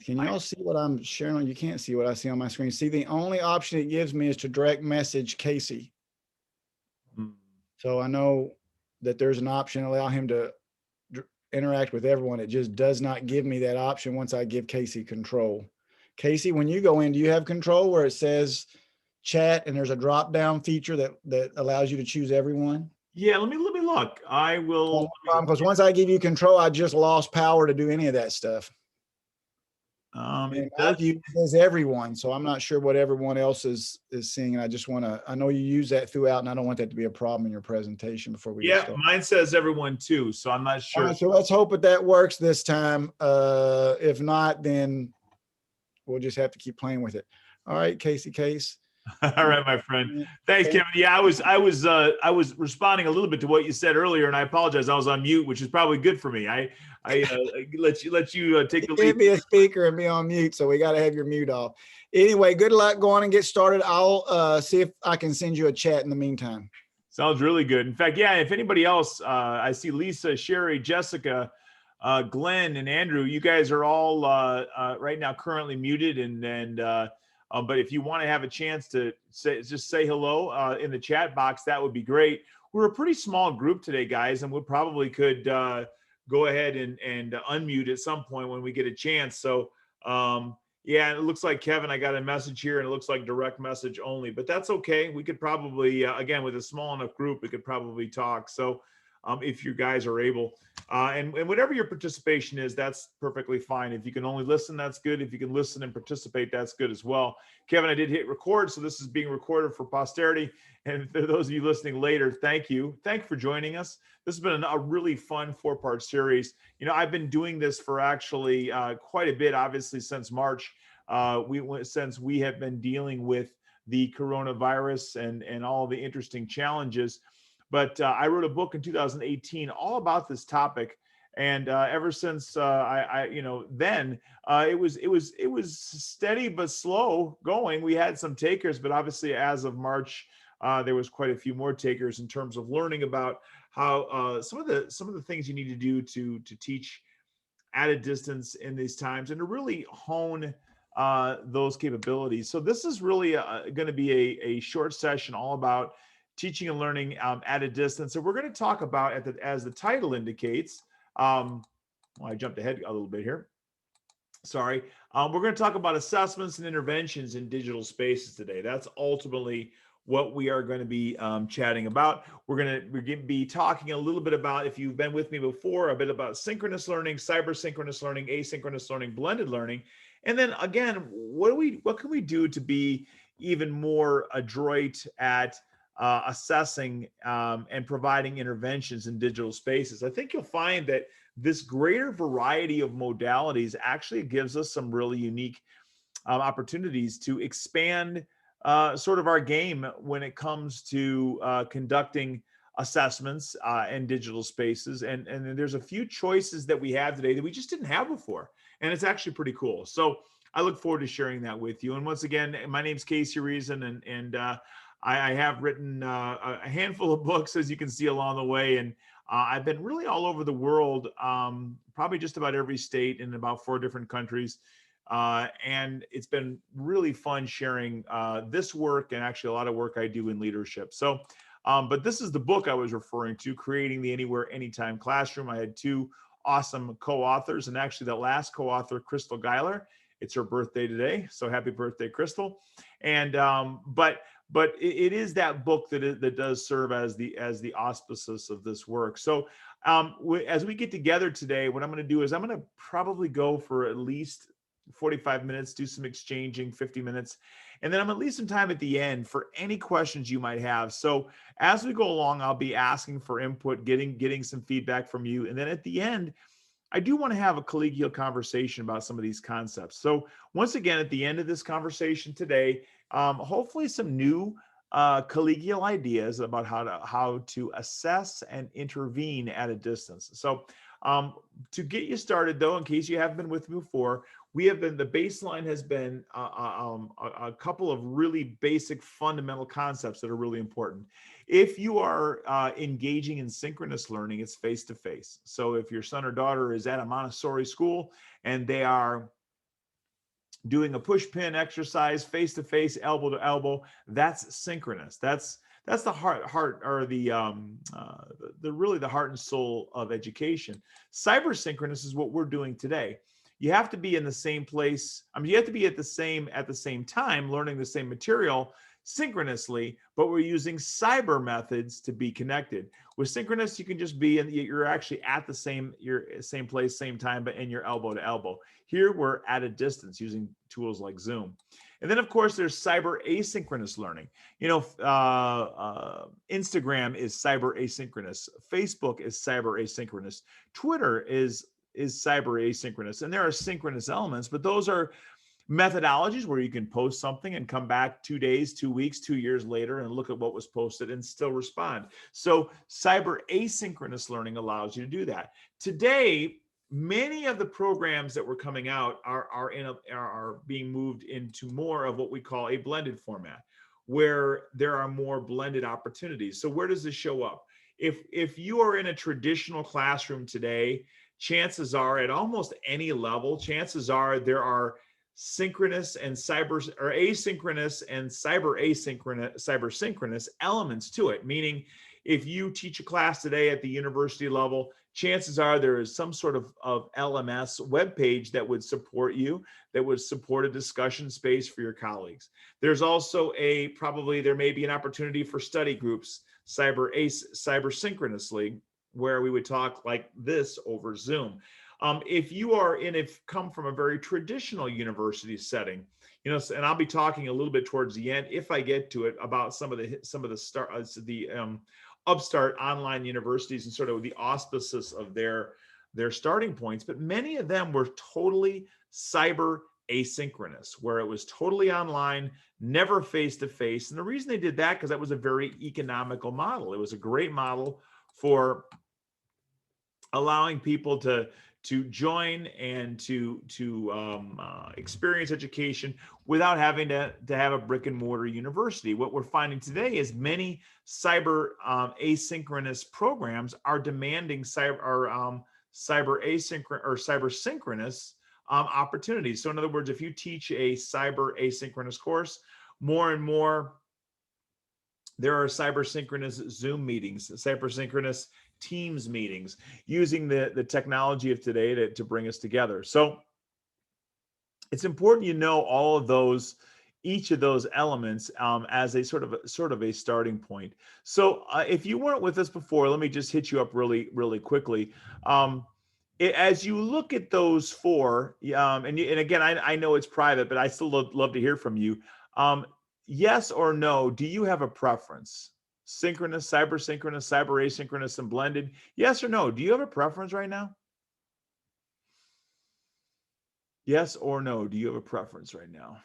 Can you all see what I'm sharing? You can't see what I see on my screen. See, the only option it gives me is to direct message Casey. Hmm. So I know that there's an option to allow him to interact with everyone. It just does not give me that option once I give Casey control. Casey, when you go in, do you have control where it says chat and there's a drop down feature that allows you to choose everyone? Yeah, let me look. I will. Because once I give you control, I just lost power to do any of that stuff. And It in my does. view, it says everyone. So I'm not sure what everyone else is seeing. And I just want to, I know you use that throughout, and I don't want that to be a problem in your presentation before we get Yeah, started. mine says everyone too, so I'm not All sure. right, so let's hope that works this time. If not, then we'll just have to keep playing with it. All right, Casey Case. All right, my friend. Thanks, Kevin. Yeah, I was responding a little bit to what you said earlier, and I apologize. I was on mute, which is probably good for me. I let you take the You lead. can't be a speaker and be on mute, so we got to have your mute off. Anyway, good luck. Go on and get started. I'll see if I can send you a chat in the meantime. Sounds really good. In fact, yeah, if anybody else, I see Lisa, Sherry, Jessica, Glenn, and Andrew. You guys are all right now currently muted, but if you want to have a chance to say hello in the chat box, that would be great. We're a pretty small group today, guys, and we probably could go ahead and unmute at some point when we get a chance. So. Yeah, and it looks like Kevin, I got a message here, and it looks like direct message only, but that's okay. We could probably, again, with a small enough group, we could probably talk. So if you guys are able, and whatever your participation is, that's perfectly fine. If you can only listen, that's good. If you can listen and participate, that's good as well. Kevin, I did hit record, so this is being recorded for posterity. And for those of you listening later, thank you. Thank you for joining us. This has been a really fun 4-part series. You know, I've been doing this for actually quite a bit, obviously, since March. Since we have been dealing with the coronavirus and all the interesting challenges. But I wrote a book in 2018 all about this topic, and ever since then it was steady but slow going. We had some takers, but obviously as of March, there was quite a few more takers in terms of learning about how some of the things you need to do to teach at a distance in these times and to really hone those capabilities. So this is really going to be a short session all about teaching and learning at a distance. And we're going to talk about, as the title indicates, well, I jumped ahead a little bit here. Sorry. We're going to talk about assessments and interventions in digital spaces today. That's ultimately what we are going to be chatting about. We're going to be talking a little bit about, if you've been with me before, a bit about synchronous learning, cyber synchronous learning, asynchronous learning, blended learning. And then again, what can we do to be even more adroit at assessing and providing interventions in digital spaces? I think you'll find that this greater variety of modalities actually gives us some really unique opportunities to expand sort of our game when it comes to conducting assessments in digital spaces. And there's a few choices that we have today that we just didn't have before. And it's actually pretty cool. So I look forward to sharing that with you. And once again, my name's Casey Reason, and I have written a handful of books, as you can see along the way. And I've been really all over the world, probably just about every state in about 4 different countries. And it's been really fun sharing this work and actually a lot of work I do in leadership. So, but this is the book I was referring to, Creating the Anywhere, Anytime Classroom. I had 2 awesome co-authors, and actually the last co-author, Crystal Geiler, it's her birthday today. So happy birthday, Crystal. And, but it is that book that does serve as the auspices of this work. So as we get together today, what I'm going to do is I'm going to probably go for at least 45 minutes, do some exchanging, 50 minutes. And then I'm going to leave some time at the end for any questions you might have. So as we go along, I'll be asking for input, getting some feedback from you. And then at the end, I do want to have a collegial conversation about some of these concepts. So once again, at the end of this conversation today, hopefully some new collegial ideas about how to assess and intervene at a distance. So to get you started, though, in case you haven't been with me before, the baseline has been a couple of really basic fundamental concepts that are really important. If you are engaging in synchronous learning, it's face-to-face. So if your son or daughter is at a Montessori school and they are doing a push pin exercise, face to face, elbow to elbow. That's synchronous. That's the heart or the really the heart and soul of education. Cyber synchronous is what we're doing today. You have to be in the same place. I mean, you have to be at the same time, learning the same material synchronously, but we're using cyber methods to be connected. With synchronous, you can just be in, you're actually at the same place, same time, but in your elbow to elbow. Here we're at a distance using tools like Zoom. And then of course there's cyber asynchronous learning. You know, Instagram is cyber asynchronous. Facebook is cyber asynchronous. Twitter is cyber asynchronous. And there are synchronous elements, but those are methodologies where you can post something and come back 2 days, 2 weeks, 2 years later and look at what was posted and still respond. So cyber asynchronous learning allows you to do that. Today, many of the programs that were coming out are being moved into more of what we call a blended format, where there are more blended opportunities. So where does this show up? If you are in a traditional classroom today, chances are at almost any level, chances are there are synchronous and cyber or asynchronous and cyber synchronous elements to it. Meaning, if you teach a class today at the university level, chances are there is some sort of LMS web page that would support you, that would support a discussion space for your colleagues. There's also probably there may be an opportunity for study groups, cyber synchronously, where we would talk like this over Zoom. If you come from a very traditional university setting, you know, and I'll be talking a little bit towards the end, if I get to it, about some of the upstart online universities and sort of the auspices of their starting points. But many of them were totally cyber asynchronous, where it was totally online, never face to face. And the reason they did that, because that was a very economical model. It was a great model for allowing people to join and to experience education without having to have a brick and mortar university. What we're finding today is many cyber asynchronous programs are demanding cyber synchronous opportunities. So in other words, if you teach a cyber asynchronous course, more and more there are cyber synchronous Zoom meetings, cyber synchronous Teams meetings, using the technology of today to bring us together. So it's important you know all of those, each of those elements as a sort of a starting point. So if you weren't with us before, let me just hit you up really quickly. As you look at those four, and again, I know it's private, but I still love to hear from you. Yes or no, do you have a preference? Synchronous, cyber asynchronous, and blended. Yes or no? Do you have a preference right now? Yes or no? Do you have a preference right now?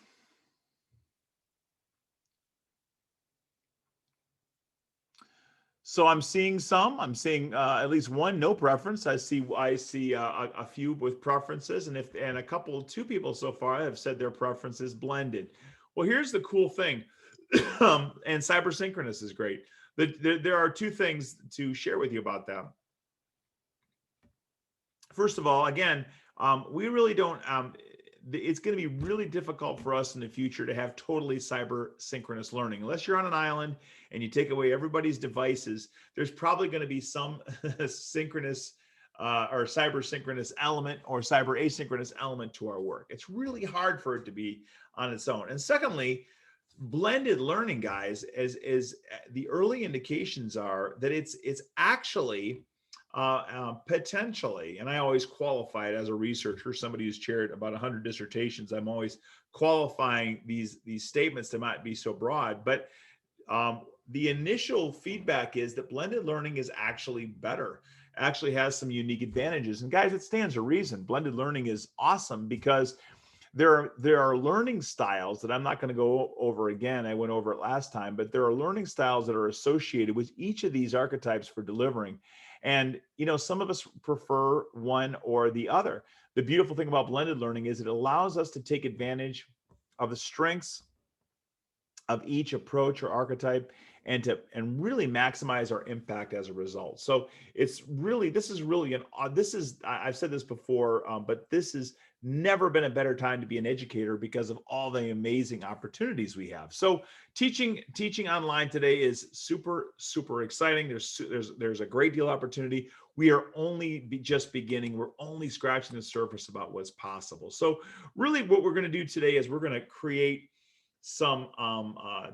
So I'm seeing at least one no preference. I see a few with preferences, and two people so far have said their preference is blended. Well, here's the cool thing, and cyber synchronous is great. There are two things to share with you about that. First of all, again, we really don't. It's going to be really difficult for us in the future to have totally cyber synchronous learning. Unless you're on an island and you take away everybody's devices, there's probably going to be some synchronous or cyber synchronous element or cyber asynchronous element to our work. It's really hard for it to be on its own. And secondly, blended learning, guys, as the early indications are that it's actually potentially, and I always qualify it as a researcher, somebody who's chaired about 100 dissertations. I'm always qualifying these statements that might be so broad, but the initial feedback is that blended learning is actually better, actually has some unique advantages. And guys, it stands to reason. Blended learning is awesome because there are learning styles that I'm not going to go over again. I went over it last time, but there are learning styles that are associated with each of these archetypes for delivering. And, you know, some of us prefer one or the other. The beautiful thing about blended learning is it allows us to take advantage of the strengths of each approach or archetype and really maximize our impact as a result. So it's really, this is really I've said this before, but this has never been a better time to be an educator because of all the amazing opportunities we have. So teaching online today is super exciting. There's a great deal of opportunity. We are only just beginning. We're only scratching the surface about what's possible. So really what we're going to do today is we're going to create some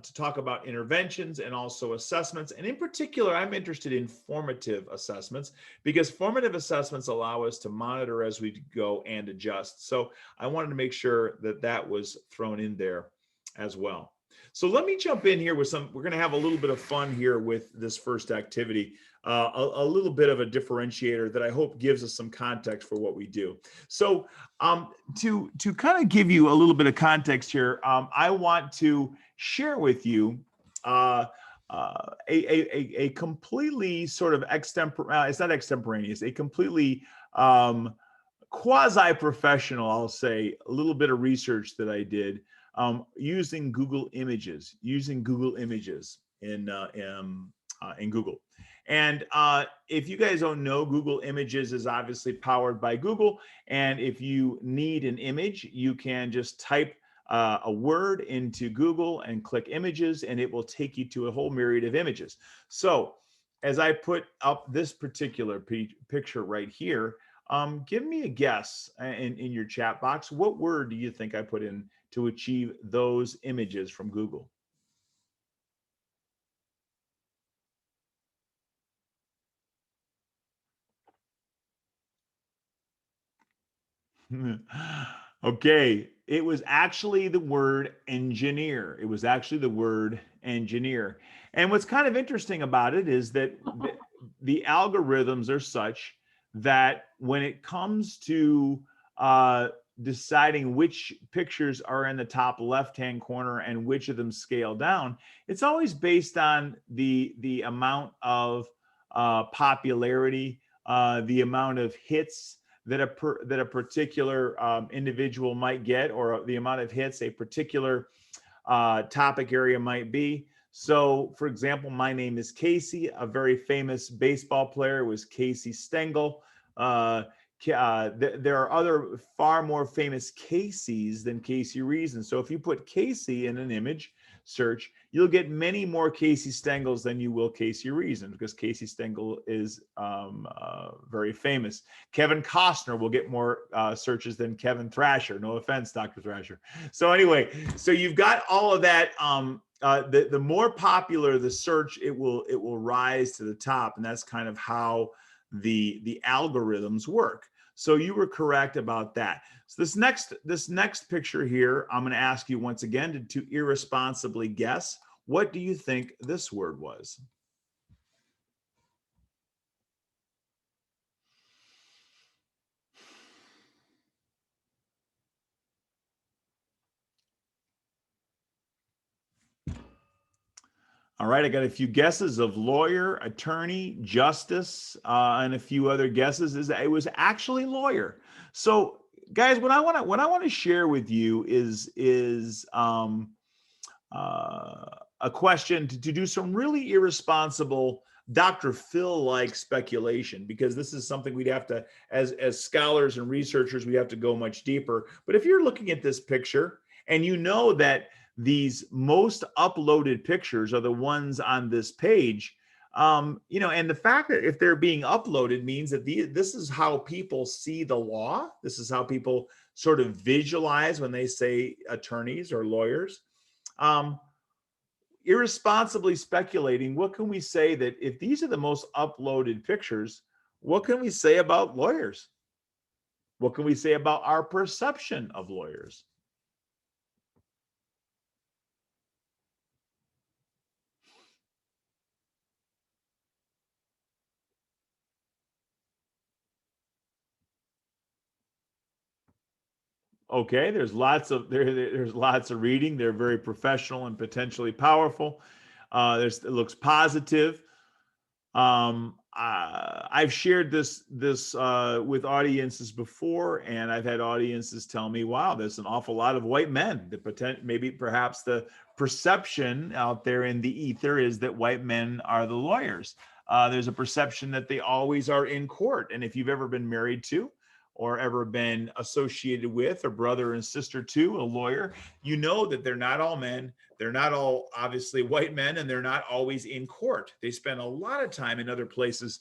to talk about interventions and also assessments. And in particular, I'm interested in formative assessments because formative assessments allow us to monitor as we go and adjust. So I wanted to make sure that that was thrown in there as well. So let me jump in here with we're going to have a little bit of fun here with this first activity, a little bit of a differentiator that I hope gives us some context for what we do. So to kind of give you a little bit of context here, I want to share with you a completely sort of it's not extemporaneous, a completely quasi-professional, I'll say, a little bit of research that I did using Google Images, in Google. And if you guys don't know, Google Images is obviously powered by Google. And if you need an image, you can just type a word into Google and click images, and it will take you to a whole myriad of images. So as I put up this particular picture right here, give me a guess in your chat box. What word do you think I put in to achieve those images from Google? Okay, it was actually the word engineer. It was actually the word engineer. And what's kind of interesting about it is that the algorithms are such that when it comes to deciding which pictures are in the top left-hand corner and which of them scale down, it's always based on the amount of popularity, the amount of hits that a particular individual might get, or the amount of hits a particular topic area might be. So, for example, my name is Casey. A very famous baseball player was Casey Stengel. There are other far more famous Caseys than Casey Reason. So if you put Casey in an image search, you'll get many more Casey Stengels than you will Casey Reason, because Casey Stengel is very famous. Kevin Costner will get more searches than Kevin Thrasher. No offense, Dr. Thrasher. So anyway, so you've got all of that. The more popular the search, it will rise to the top, and that's kind of how the algorithms work. So you were correct about that. So this next picture here, I'm going to ask you once again to irresponsibly guess. What do you think this word was? All right, I got a few guesses of lawyer, attorney, justice, and a few other guesses. It was actually lawyer. So, guys, what I want to share with you is a question to do some really irresponsible Dr. Phil-like speculation, because this is something we'd have to, as scholars and researchers, we have to go much deeper. But if you're looking at this picture and you know that these most uploaded pictures are the ones on this page, and the fact that if they're being uploaded means that this is how people see the law. This is how people sort of visualize when they say attorneys or lawyers. Irresponsibly speculating, what can we say that if these are the most uploaded pictures, what can we say about lawyers? What can we say about our perception of lawyers? Okay, there's lots of reading. They're very professional and potentially powerful. It looks positive. I've shared this with audiences before, and I've had audiences tell me, "Wow, there's an awful lot of white men." Maybe perhaps the perception out there in the ether is that white men are the lawyers. There's a perception that they always are in court, and if you've ever been married to, or ever been associated with, or brother and sister to a lawyer, you know that they're not all men. They're not all obviously white men, and they're not always in court. They spend a lot of time in other places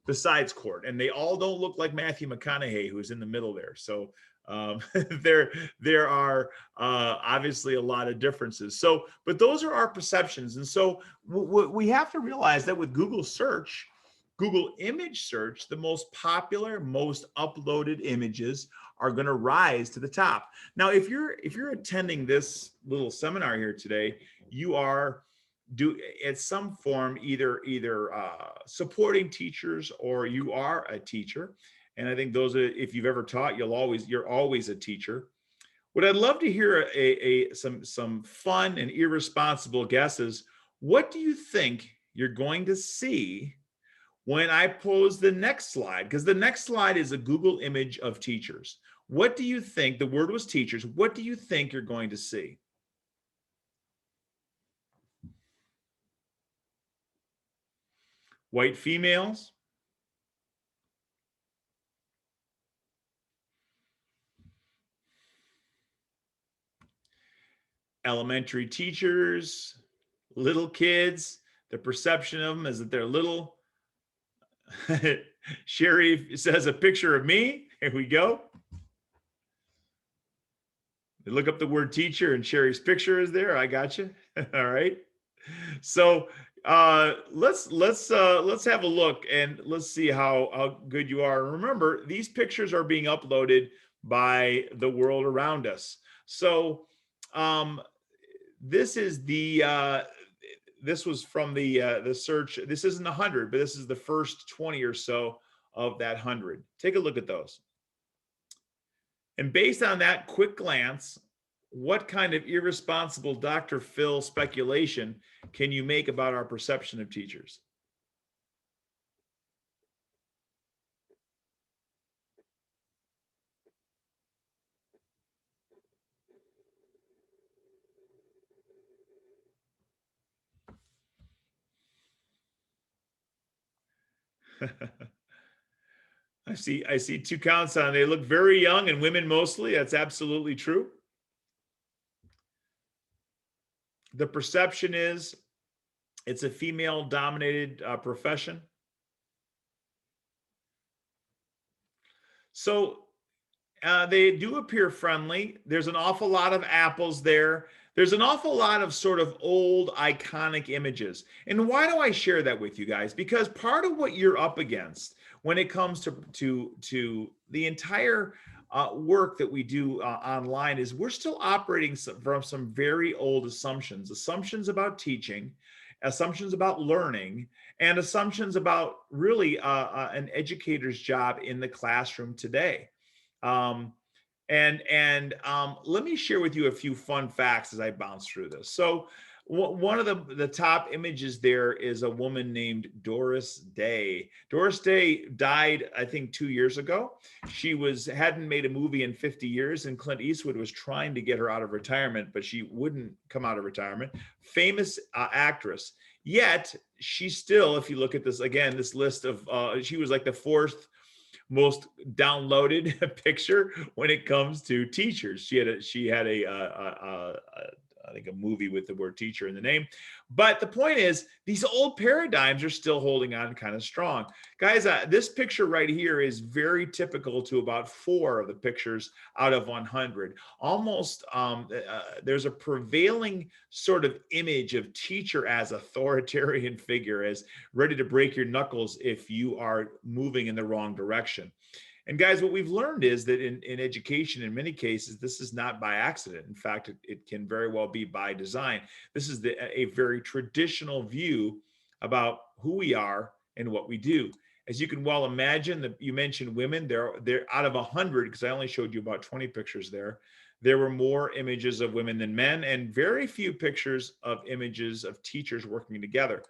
besides court, and they all don't look like Matthew McConaughey, who's in the middle there. So um, there are obviously a lot of differences. So, but those are our perceptions, and so we have to realize that with Google search, Google image search, the most popular, most uploaded images are going to rise to the top. Now, if you're attending this little seminar here today, you are at some form either supporting teachers, or you are a teacher. And I think those are, if you've ever taught, you're always a teacher. What I'd love to hear some fun and irresponsible guesses. What do you think you're going to see when I pose the next slide? Because the next slide is a Google image of teachers. What do you think? The word was teachers. What do you think you're going to see? White females, elementary teachers, little kids. The perception of them is that they're little. Sherry says a picture of me. Here we go. They look up the word teacher, and Sherry's picture is there. I got you. All right. So let's have a look, and let's see how good you are. Remember, these pictures are being uploaded by the world around us. So this is this was from the search. This isn't 100, but this is the first 20 or so of that 100. Take a look at those. And based on that quick glance, what kind of irresponsible Dr. Phil speculation can you make about our perception of teachers? I see two counts on. They look very young, and women mostly. That's absolutely true. The perception is it's a female-dominated profession. So they do appear friendly. There's an awful lot of apples there. There's an awful lot of sort of old iconic images. And why do I share that with you guys? Because part of what you're up against when it comes to the entire work that we do online is we're still operating from some very old assumptions about teaching, assumptions about learning, and assumptions about really an educator's job in the classroom today. Let me share with you a few fun facts as I bounce through this. So one of the top images there is a woman named Doris Day. Doris Day died, I think, 2 years ago. She hadn't made a movie in 50 years, and Clint Eastwood was trying to get her out of retirement, but she wouldn't come out of retirement. Famous actress. Yet she still, if you look at this again, this list of, she was like the fourth most downloaded picture when it comes to teachers. She had I think a movie with the word teacher in the name. But the point is, these old paradigms are still holding on kind of strong. Guys, this picture right here is very typical to about 4 of the pictures out of 100. Almost, there's a prevailing sort of image of teacher as authoritarian figure, as ready to break your knuckles if you are moving in the wrong direction. And guys, what we've learned is that in education, in many cases, this is not by accident. In fact, it can very well be by design. This is a very traditional view about who we are and what we do. As you can well imagine, that you mentioned women, they're out of 100, because I only showed you about 20 pictures there. There were more images of women than men, and very few pictures of images of teachers working together.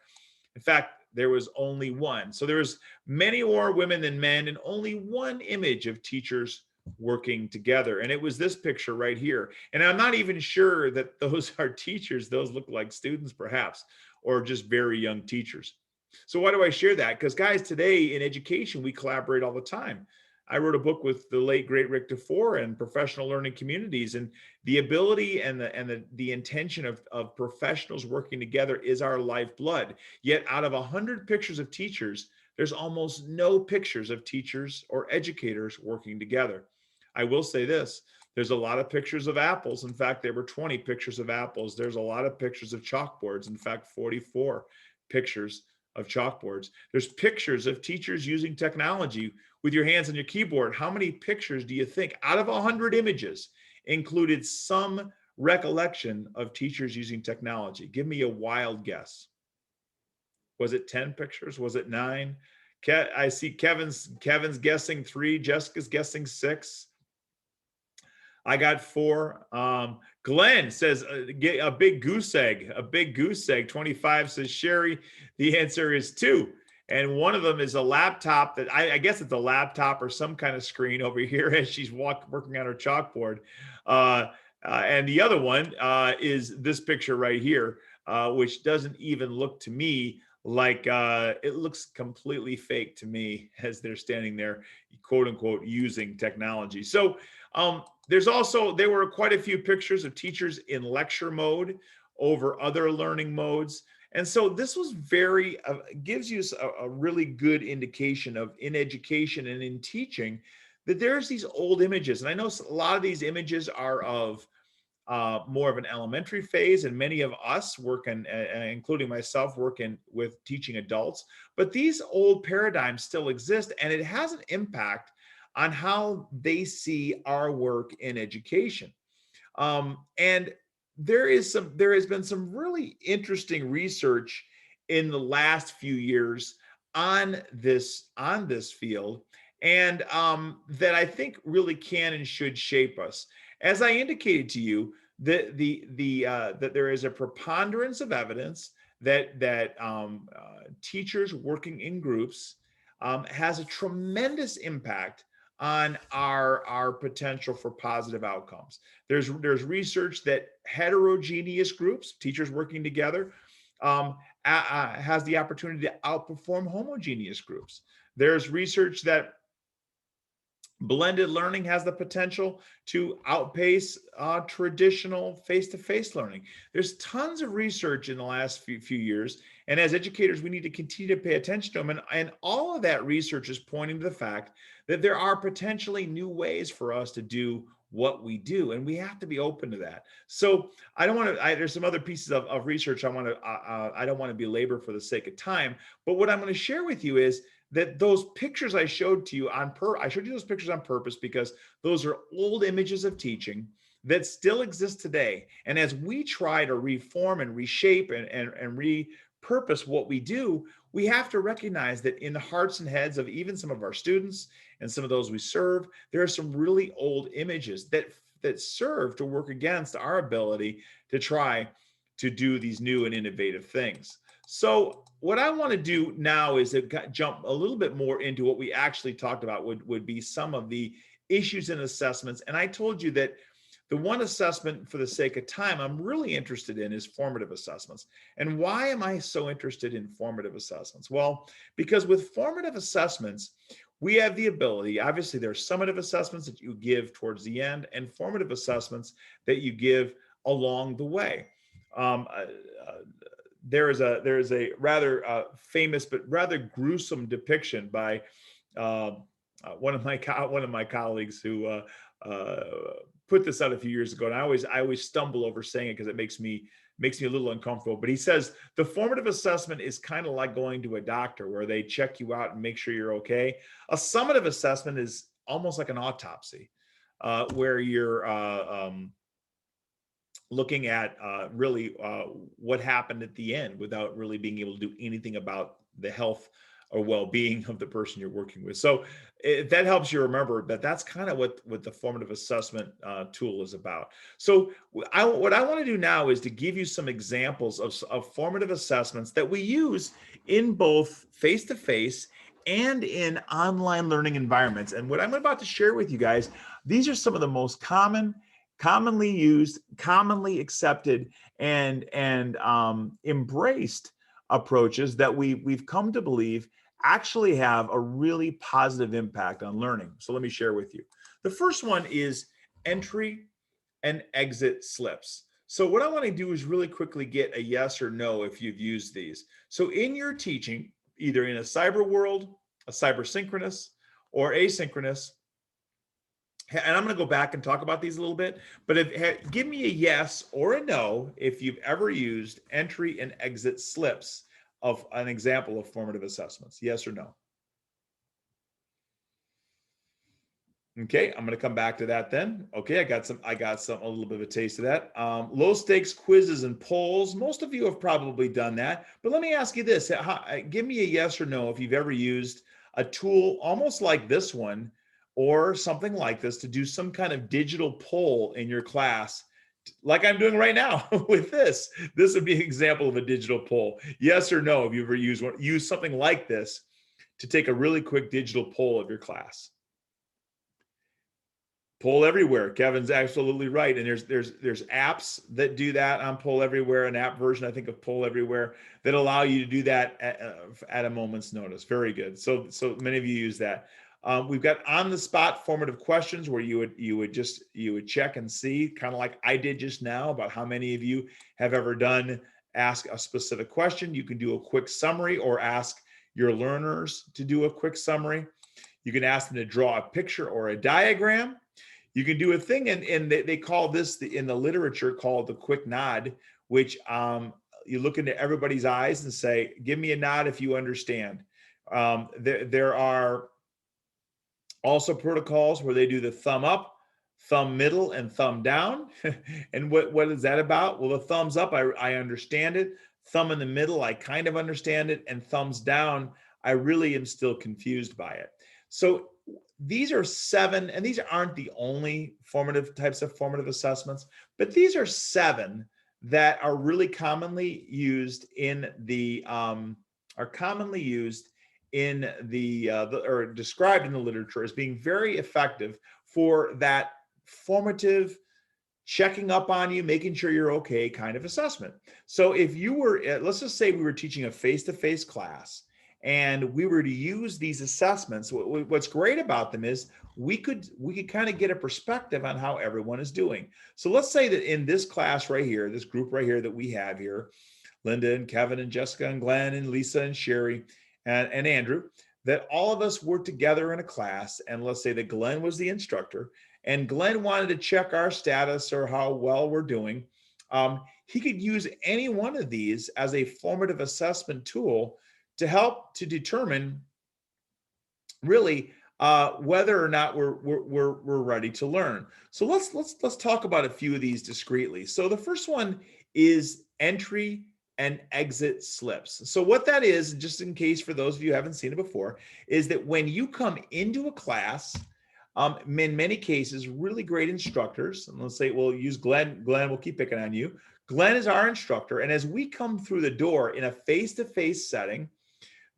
In fact, there was only one. So there was many more women than men, and only one image of teachers working together. And it was this picture right here. And I'm not even sure that those are teachers. Those look like students, perhaps, or just very young teachers. So why do I share that? Because guys, today in education, we collaborate all the time. I wrote a book with the late great Rick DeFore and professional learning communities, and the ability and the intention of professionals working together is our lifeblood. Yet out of 100 pictures of teachers, there's almost no pictures of teachers or educators working together. I will say this, there's a lot of pictures of apples. In fact, there were 20 pictures of apples. There's a lot of pictures of chalkboards. In fact, 44 pictures of chalkboards. There's pictures of teachers using technology with your hands on your keyboard. How many pictures do you think out of 100 images included some recollection of teachers using technology? Give me a wild guess. Was it 10 pictures? Was it 9? I see Kevin's guessing 3. Jessica's guessing 6. I got 4. Glenn says a big goose egg. A big goose egg. 25 says Sherry. The answer is 2. And one of them is a laptop that I guess it's a laptop or some kind of screen over here as she's working on her chalkboard. And the other one is this picture right here, which doesn't even look to me like it looks completely fake to me as they're standing there, quote unquote, using technology. So there were quite a few pictures of teachers in lecture mode over other learning modes. And so this was gives you a really good indication of in education and in teaching that there's these old images. And I know a lot of these images are of more of an elementary phase, and many of us including myself, working with teaching adults. But these old paradigms still exist, and it has an impact on how they see our work in education. And there has been some really interesting research in the last few years on this field, and that I think really can and should shape us. As I indicated to you, that there is a preponderance of evidence that teachers working in groups has a tremendous impact on our potential for positive outcomes. There's research that heterogeneous groups, teachers working together, has the opportunity to outperform homogeneous groups. There's research that blended learning has the potential to outpace traditional face-to-face learning. There's tons of research in the last few years, and as educators, we need to continue to pay attention to them. And all of that research is pointing to the fact that there are potentially new ways for us to do what we do, and we have to be open to that. So I don't want to. There's some other pieces of research I don't want to belabor for the sake of time. But what I'm going to share with you is that those pictures I showed you I showed you those pictures on purpose because those are old images of teaching that still exist today. And as we try to reform and reshape and repurpose what we do, we have to recognize that in the hearts and heads of even some of our students and some of those we serve, there are some really old images that serve to work against our ability to try to do these new and innovative things. So what I want to do now is to jump a little bit more into what we actually talked about would be some of the issues and assessments. And I told you that the one assessment, for the sake of time, I'm really interested in is formative assessments. And why am I so interested in formative assessments? Well, because with formative assessments, we have the ability, obviously there's summative assessments that you give towards the end and formative assessments that you give along the way. There is a rather famous but rather gruesome depiction by one of my colleagues who put this out a few years ago, and I always stumble over saying it because it makes me a little uncomfortable. But he says the formative assessment is kind of like going to a doctor where they check you out and make sure you're okay. A summative assessment is almost like an autopsy, where you're looking at really what happened at the end without really being able to do anything about the health or well-being of the person you're working with. So that helps you remember that that's kind of what the formative assessment tool is about. So what I want to do now is to give you some examples of formative assessments that we use in both face-to-face and in online learning environments. And what I'm about to share with you guys, these are some of the most commonly used, commonly accepted, and embraced approaches that we've come to believe actually have a really positive impact on learning. So let me share with you. The first one is entry and exit slips. So what I want to do is really quickly get a yes or no if you've used these. So in your teaching, either in a cyber world, a cyber synchronous, or asynchronous, and I'm going to go back and talk about these a little bit, but give me a yes or a no if you've ever used entry and exit slips of an example of formative assessments. Yes or no? Okay, I'm going to come back to that then. Okay, I got a little bit of a taste of that. Low stakes quizzes and polls. Most of you have probably done that, but let me ask you this. Give me a yes or no if you've ever used a tool almost like this one or something like this to do some kind of digital poll in your class, like I'm doing right now with this. This would be an example of a digital poll. Yes or no, have you ever used something like this to take a really quick digital poll of your class? Poll Everywhere. Kevin's absolutely right. And there's apps that do that on Poll Everywhere, an app version, I think, of Poll Everywhere that allow you to do that at a moment's notice. Very good. So many of you use that. We've got on the spot formative questions where you would check and see, kind of like I did just now, about how many of you have ever ask a specific question. You can do a quick summary or ask your learners to do a quick summary. You can ask them to draw a picture or a diagram. You can do a thing, and they call this in the literature called the quick nod, which you look into everybody's eyes and say, give me a nod if you understand. There are also protocols where they do the thumb up, thumb middle, and thumb down. And what is that about? Well, the thumbs up, I understand it. Thumb in the middle, I kind of understand it. And thumbs down, I really am still confused by it. So these are 7, and these aren't the only types of formative assessments, but these are 7 that are really commonly used in the or described in the literature as being very effective for that formative checking up on you, making sure you're okay kind of assessment. So if you were, let's just say we were teaching a face-to-face class and we were to use these assessments, what's great about them is we could kind of get a perspective on how everyone is doing. So let's say that in this class right here, this group right here that we have here, Linda and Kevin and Jessica and Glenn and Lisa and Sherry and Andrew, that all of us were together in a class, and let's say that Glenn was the instructor, and Glenn wanted to check our status or how well we're doing. He could use any one of these as a formative assessment tool to help to determine really whether or not we're ready to learn. So let's talk about a few of these discreetly. So the first one is entry and exit slips. So what that is, just in case for those of you who haven't seen it before, is that when you come into a class, in many cases, really great instructors, and let's say we'll use Glenn. Glenn, we'll keep picking on you. Glenn is our instructor, and as we come through the door in a face-to-face setting,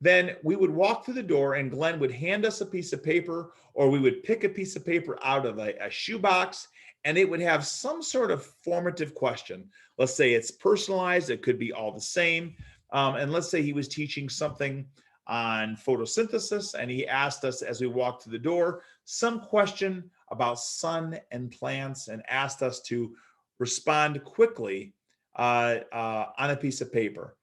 then we would walk through the door and Glenn would hand us a piece of paper, or we would pick a piece of paper out of a shoebox, and it would have some sort of formative question. Let's say it's personalized. It could be all the same. And let's say he was teaching something on photosynthesis, and he asked us as we walked through the door some question about sun and plants and asked us to respond quickly on a piece of paper.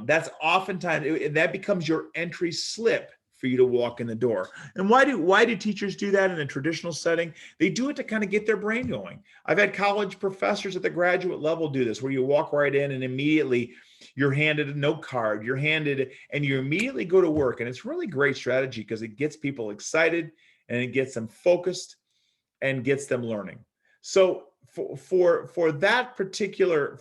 That's oftentimes, that becomes your entry slip for you to walk in the door. And why do teachers do that in a traditional setting? They do it to kind of get their brain going. I've had college professors at the graduate level do this, where you walk right in and immediately you're handed a note card, and you immediately go to work. And it's really great strategy because it gets people excited and it gets them focused and gets them learning. So for that particular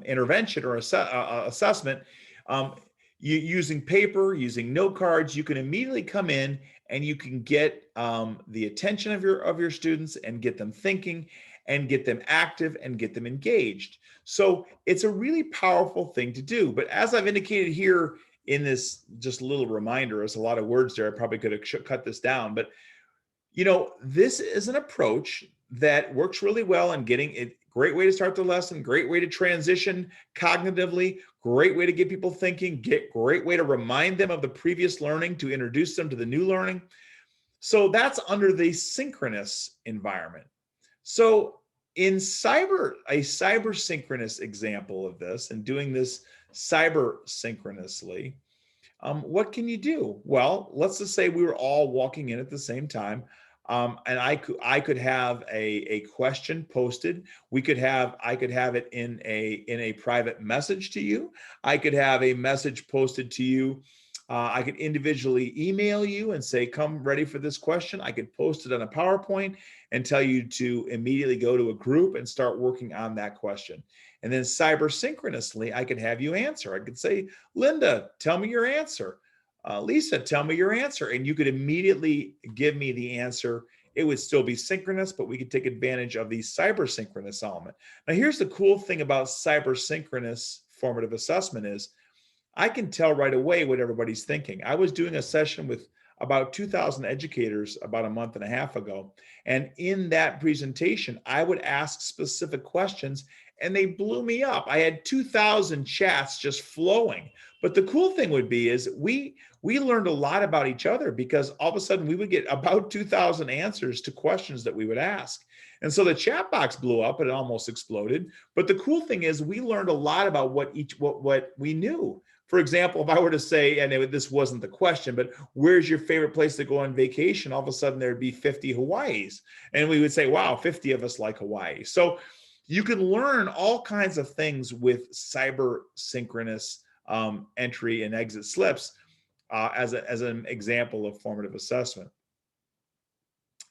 intervention or assessment, You using paper, using note cards, you can immediately come in and you can get the attention of your students and get them thinking and get them active and get them engaged. So it's a really powerful thing to do. But as I've indicated here in this just a little reminder, there's a lot of words there. I probably could have cut this down, but this is an approach that works really well in getting it. Great way to start the lesson, great way to transition cognitively, great way to get people thinking, great way to remind them of the previous learning, to introduce them to the new learning. So that's under the synchronous environment. So in a cyber synchronous example of this, and doing this cyber synchronously, what can you do? Well, let's just say we were all walking in at the same time. And I could have a question posted. I could have it in a private message to you. I could have a message posted to you. I could individually email you and say, come ready for this question. I could post it on a PowerPoint and tell you to immediately go to a group and start working on that question. And then cyber synchronously, I could have you answer. I could say, Linda, tell me your answer. Lisa, tell me your answer. And you could immediately give me the answer. It would still be synchronous, but we could take advantage of the cyber synchronous element. Now, here's the cool thing about cyber synchronous formative assessment is I can tell right away what everybody's thinking. I was doing a session with about 2,000 educators about a month and a half ago. And in that presentation, I would ask specific questions and they blew me up. I had 2,000 chats just flowing. But the cool thing would be is we learned a lot about each other, because all of a sudden we would get about 2,000 answers to questions that we would ask. And so the chat box blew up and it almost exploded. But the cool thing is we learned a lot about what we knew. For example, if I were to say, and this wasn't the question, but where's your favorite place to go on vacation? All of a sudden there'd be 50 Hawaiis. And we would say, wow, 50 of us like Hawaii. So you can learn all kinds of things with cyber synchronous entry and exit slips as an example of formative assessment.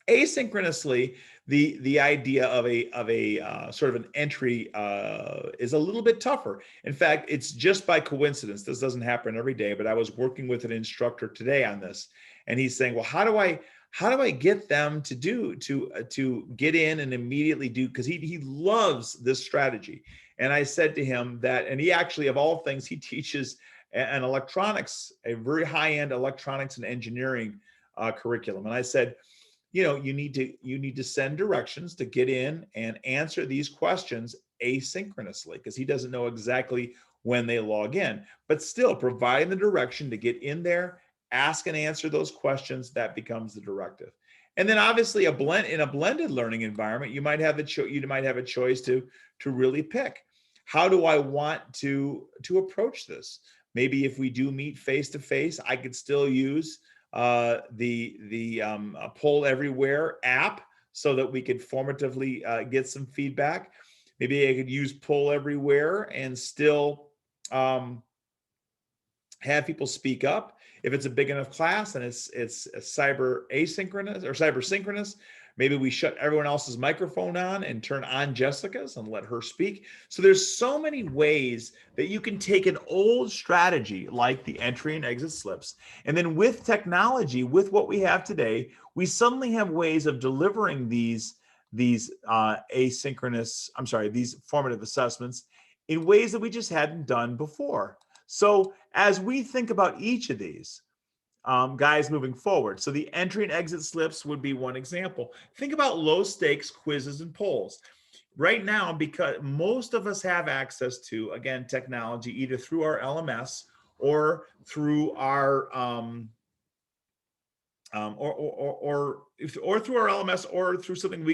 Asynchronously, the idea of a sort of an entry is a little bit tougher. In fact, it's just by coincidence. This doesn't happen every day, but I was working with an instructor today on this, and he's saying, well, how do I get them to get in and immediately do, because he loves this strategy. And I said to him that, and he actually, of all things, he teaches an electronics, a very high-end electronics and engineering curriculum. And I said, you need to send directions to get in and answer these questions asynchronously, because he doesn't know exactly when they log in, but still providing the direction to get in there, ask and answer those questions, that becomes the directive. And then obviously in a blended learning environment, you might have a choice to really pick, how do I want to approach this? Maybe if we do meet face to face, I could still use the Poll Everywhere app so that we could formatively get some feedback. Maybe I could use Poll Everywhere and still have people speak up. If it's a big enough class and it's cyber asynchronous or cyber synchronous, maybe we shut everyone else's microphone on and turn on Jessica's and let her speak. So there's so many ways that you can take an old strategy like the entry and exit slips. And then with technology, with what we have today, we suddenly have ways of delivering these formative assessments in ways that we just hadn't done before. So as we think about each of these, guys, moving forward. So the entry and exit slips would be one example. Think about low stakes quizzes and polls. Right now, because most of us have access to, again, technology, either through our LMS or through our or through our LMS, or through something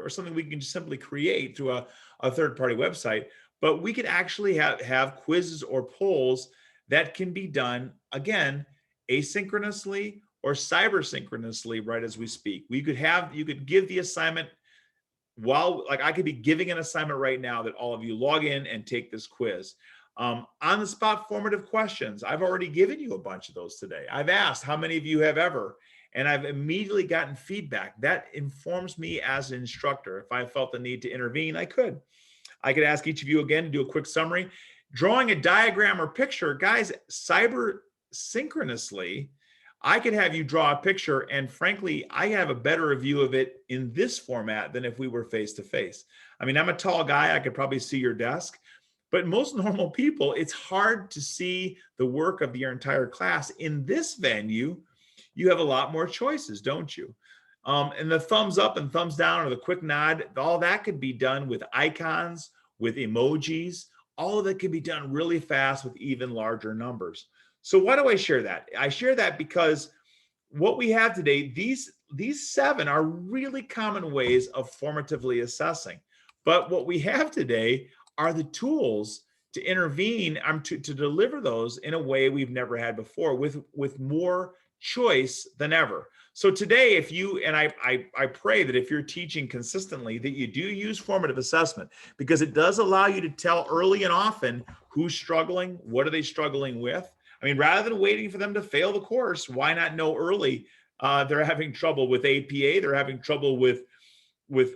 something we can just simply create through a third-party website. But we could actually have quizzes or polls that can be done, again, asynchronously or cyber synchronously right as we speak. You could give the assignment while, like I could be giving an assignment right now that all of you log in and take this quiz. On the spot formative questions, I've already given you a bunch of those today. I've asked how many of you have ever, and I've immediately gotten feedback. That informs me as an instructor. If I felt the need to intervene, I could ask each of you again to do a quick summary. Drawing a diagram or picture, guys, cyber synchronously, I could have you draw a picture, and frankly, I have a better view of it in this format than if we were face to face. I mean, I'm a tall guy, I could probably see your desk, but most normal people, it's hard to see the work of your entire class. In this venue, you have a lot more choices, don't you? And the thumbs up and thumbs down or the quick nod, all that could be done with icons, with emojis. All of that can be done really fast with even larger numbers. So why do I share that? I share that because what we have today, these 7 are really common ways of formatively assessing. But what we have today are the tools to intervene, to deliver those in a way we've never had before, with more choice than ever. So today, if you, and I pray that if you're teaching consistently, that you do use formative assessment, because it does allow you to tell early and often who's struggling, what are they struggling with. I mean, rather than waiting for them to fail the course, why not know early they're having trouble with APA, they're having trouble with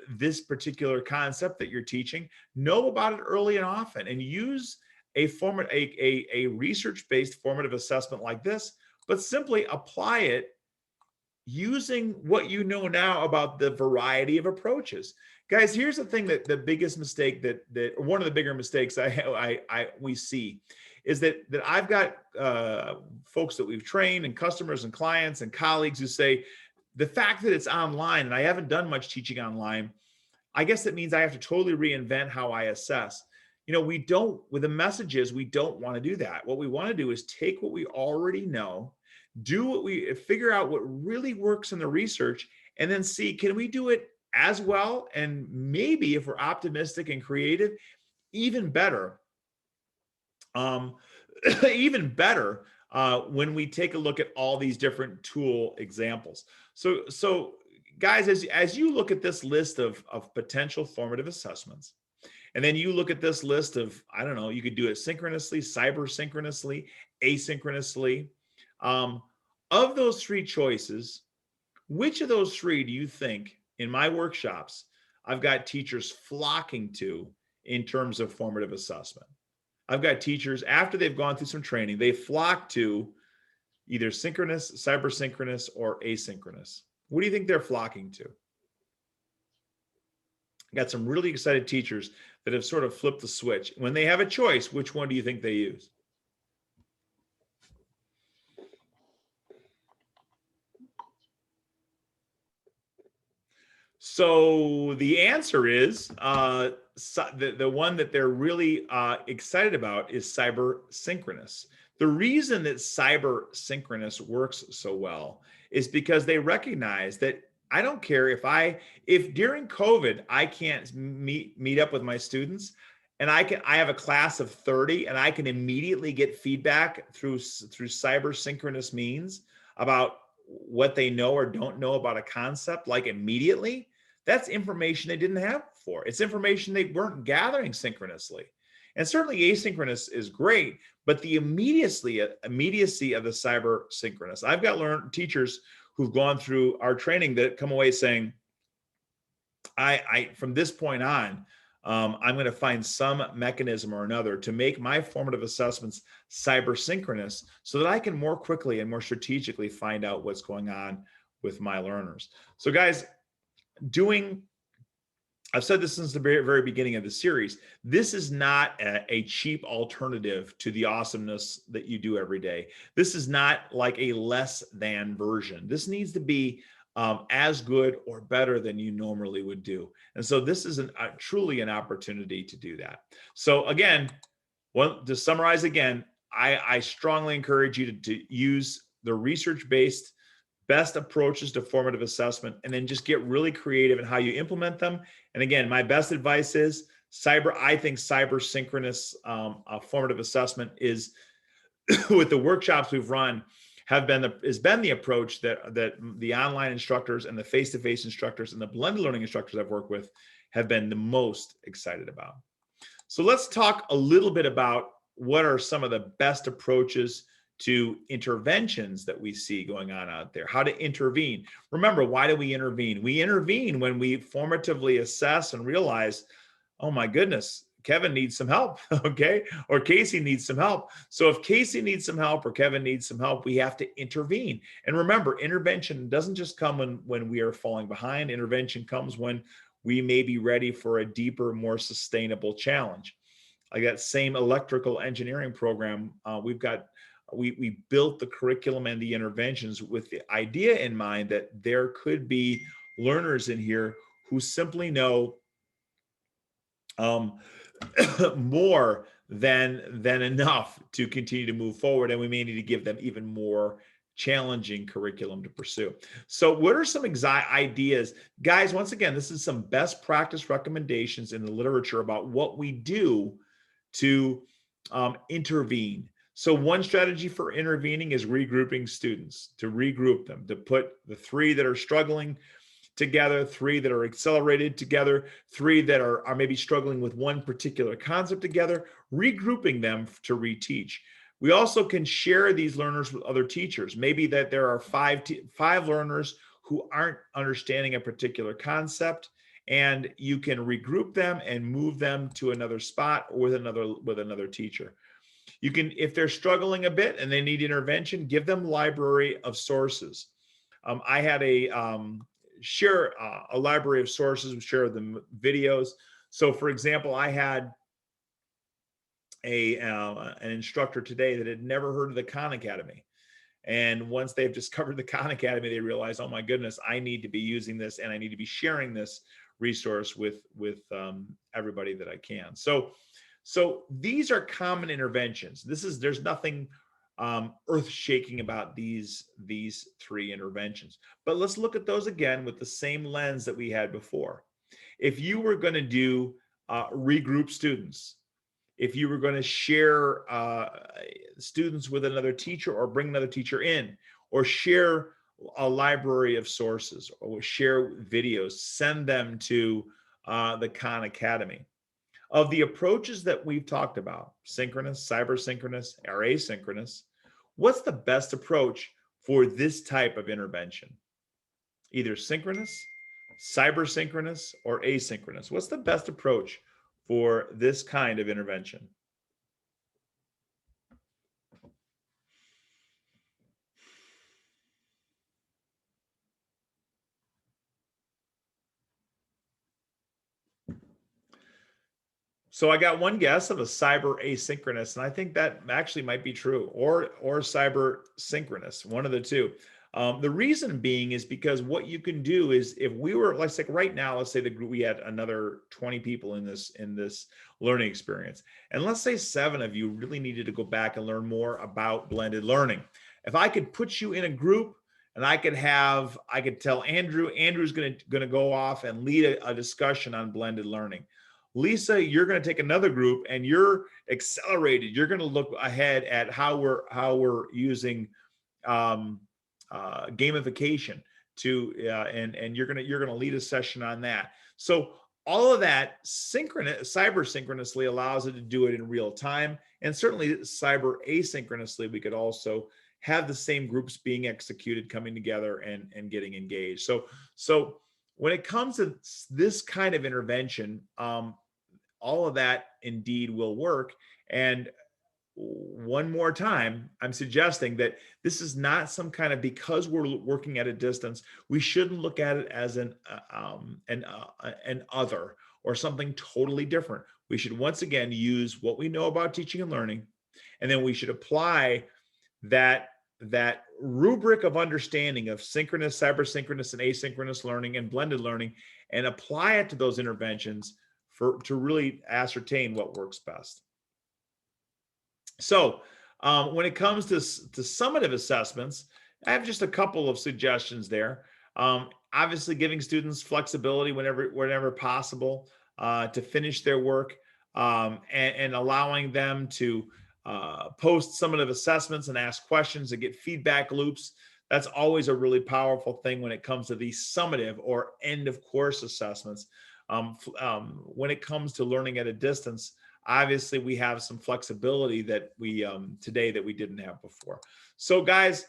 this particular concept that you're teaching. Know about it early and often, and use a research-based formative assessment like this, but simply apply it using what you know now about the variety of approaches. Guys, here's the thing, that the biggest mistake that one of the bigger mistakes we see is that I've got folks that we've trained and customers and clients and colleagues who say, the fact that it's online and I haven't done much teaching online, I guess that means I have to totally reinvent how I assess. You know, we don't, with the messages, we don't want to do that. What we want to do is take what we already know, figure out what really works in the research, and then see, can we do it as well? And maybe if we're optimistic and creative, even better. Even better when we take a look at all these different tool examples. So guys, as you look at this list of potential formative assessments, and then you look at this list of, I don't know, you could do it synchronously, cyber synchronously, asynchronously. Of those 3 choices, which of those 3 do you think in my workshops I've got teachers flocking to in terms of formative assessment? I've got teachers, after they've gone through some training, they flock to either synchronous, cyber synchronous, or asynchronous. What do you think they're flocking to? I got some really excited teachers that have sort of flipped the switch. When they have a choice, which one do you think they use? So the answer is the one that they're really excited about is cyber synchronous. The reason that cyber synchronous works so well is because they recognize that I don't care if during COVID I can't meet up with my students, and I have a class of 30 and I can immediately get feedback through cyber synchronous means about what they know or don't know about a concept, like immediately. That's information they didn't have before. It's information they weren't gathering synchronously. And certainly asynchronous is great, but the immediacy of the cyber synchronous. I've got teachers who've gone through our training that come away saying, I from this point on, I'm going to find some mechanism or another to make my formative assessments cyber synchronous so that I can more quickly and more strategically find out what's going on with my learners. So guys, I've said this since the very, very beginning of the series, this is not a cheap alternative to the awesomeness that you do every day. This is not like a less than version. This needs to be as good or better than you normally would do. And so this is truly an opportunity to do that. So again, to summarize again, I strongly encourage you to use the research-based best approaches to formative assessment, and then just get really creative in how you implement them. And again, my best advice is I think cyber synchronous formative assessment is with the workshops we've run has been the approach that the online instructors and the face-to-face instructors and the blended learning instructors I've worked with have been the most excited about. So let's talk a little bit about what are some of the best approaches to interventions that we see going on out there, how to intervene. Remember, why do we intervene? We intervene when we formatively assess and realize, oh my goodness, Kevin needs some help, okay? Or Casey needs some help. So if Casey needs some help or Kevin needs some help, we have to intervene. And remember, intervention doesn't just come when we are falling behind. Intervention comes when we may be ready for a deeper, more sustainable challenge. Like that same electrical engineering program, we built the curriculum and the interventions with the idea in mind that there could be learners in here who simply know more than enough to continue to move forward, and we may need to give them even more challenging curriculum to pursue. So what are some ideas, guys? Once again, this is some best practice recommendations in the literature about what we do to intervene. So one strategy for intervening is regrouping students, to regroup them, to put the 3 that are struggling together, 3 that are accelerated together, 3 that are maybe struggling with one particular concept together, regrouping them to reteach. We also can share these learners with other teachers. Maybe that there are 5 learners who aren't understanding a particular concept, and you can regroup them and move them to another spot or with another teacher. You can, if they're struggling a bit and they need intervention, give them library of sources. I had share a library of sources, share the videos. So for example, I had an instructor today that had never heard of the Khan Academy. And once they've discovered the Khan Academy, they realize, oh my goodness, I need to be using this and I need to be sharing this resource with everybody that I can. So these are common interventions. There's nothing earth-shaking about these 3 interventions. But let's look at those again with the same lens that we had before. If you were going to do regroup students, if you were going to share students with another teacher or bring another teacher in, or share a library of sources, or share videos, send them to the Khan Academy. Of the approaches that we've talked about, synchronous, cyber synchronous, or asynchronous, what's the best approach for this type of intervention? Either synchronous, cyber synchronous, or asynchronous. What's the best approach for this kind of intervention? So I got one guess of a cyber asynchronous, and I think that actually might be true, or cyber synchronous, one of the two. The reason being is because what you can do is, if we were, let's say right now, let's say the group, we had another 20 people in this learning experience, and let's say 7 of you really needed to go back and learn more about blended learning. If I could put you in a group, and I could tell Andrew's going to go off and lead a discussion on blended learning. Lisa, you're going to take another group and you're accelerated. You're going to look ahead at how we're using gamification to and you're going to lead a session on that. So all of that cyber synchronously allows it to do it in real time, and certainly cyber asynchronously we could also have the same groups being executed, coming together and getting engaged. So when it comes to this kind of intervention, all of that indeed will work. And one more time, I'm suggesting that this is not some kind of, because we're working at a distance, we shouldn't look at it as an other or something totally different. We should once again use what we know about teaching and learning, and then we should apply that rubric of understanding of synchronous, cyber synchronous, and asynchronous learning and blended learning, and apply it to those interventions to really ascertain what works best. So when it comes to summative assessments, I have just a couple of suggestions there. Obviously, giving students flexibility whenever possible to finish their work, and allowing them to post summative assessments and ask questions and get feedback loops. That's always a really powerful thing when it comes to these summative or end of course assessments. When it comes to learning at a distance, obviously we have some flexibility that we today that we didn't have before. So guys,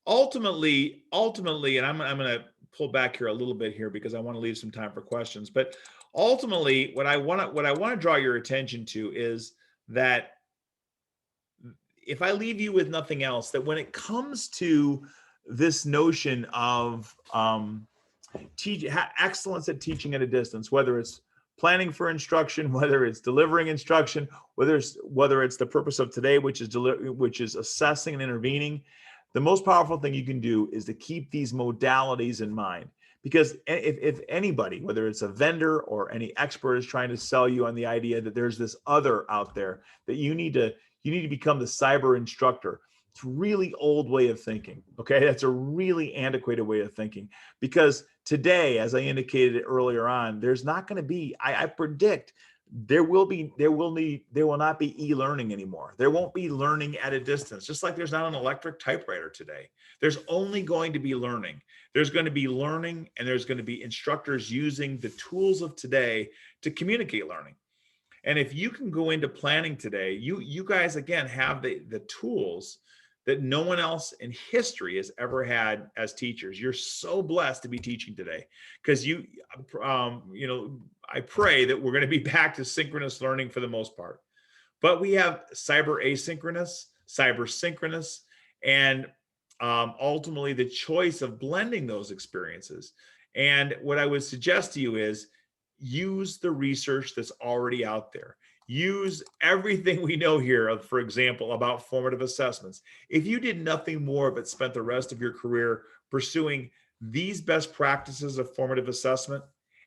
ultimately, and I'm going to pull back here a little bit here because I want to leave some time for questions, but ultimately, what I want to draw your attention to is that if I leave you with nothing else, that when it comes to this notion of excellence at teaching at a distance, whether it's planning for instruction, whether it's delivering instruction, whether it's the purpose of today, which is assessing and intervening, the most powerful thing you can do is to keep these modalities in mind. Because if anybody, whether it's a vendor or any expert, is trying to sell you on the idea that there's this other out there, that you need to become the cyber instructor, it's a really old way of thinking. Okay, that's a really antiquated way of thinking. Because today, as I indicated earlier on, there's not going to be, I predict there will not be e-learning anymore. There won't be learning at a distance, just like there's not an electric typewriter today. There's only going to be learning. There's going to be learning, and there's going to be instructors using the tools of today to communicate learning. And if you can go into planning today, you guys again have the tools that no one else in history has ever had as teachers. You're so blessed to be teaching today, because I pray that we're going to be back to synchronous learning for the most part. But we have cyber asynchronous, cyber synchronous, and ultimately the choice of blending those experiences. And what I would suggest to you is use the research that's already out there. Use everything we know here of, for example, about formative assessments. If you did nothing more but spent the rest of your career pursuing these best practices of formative assessment,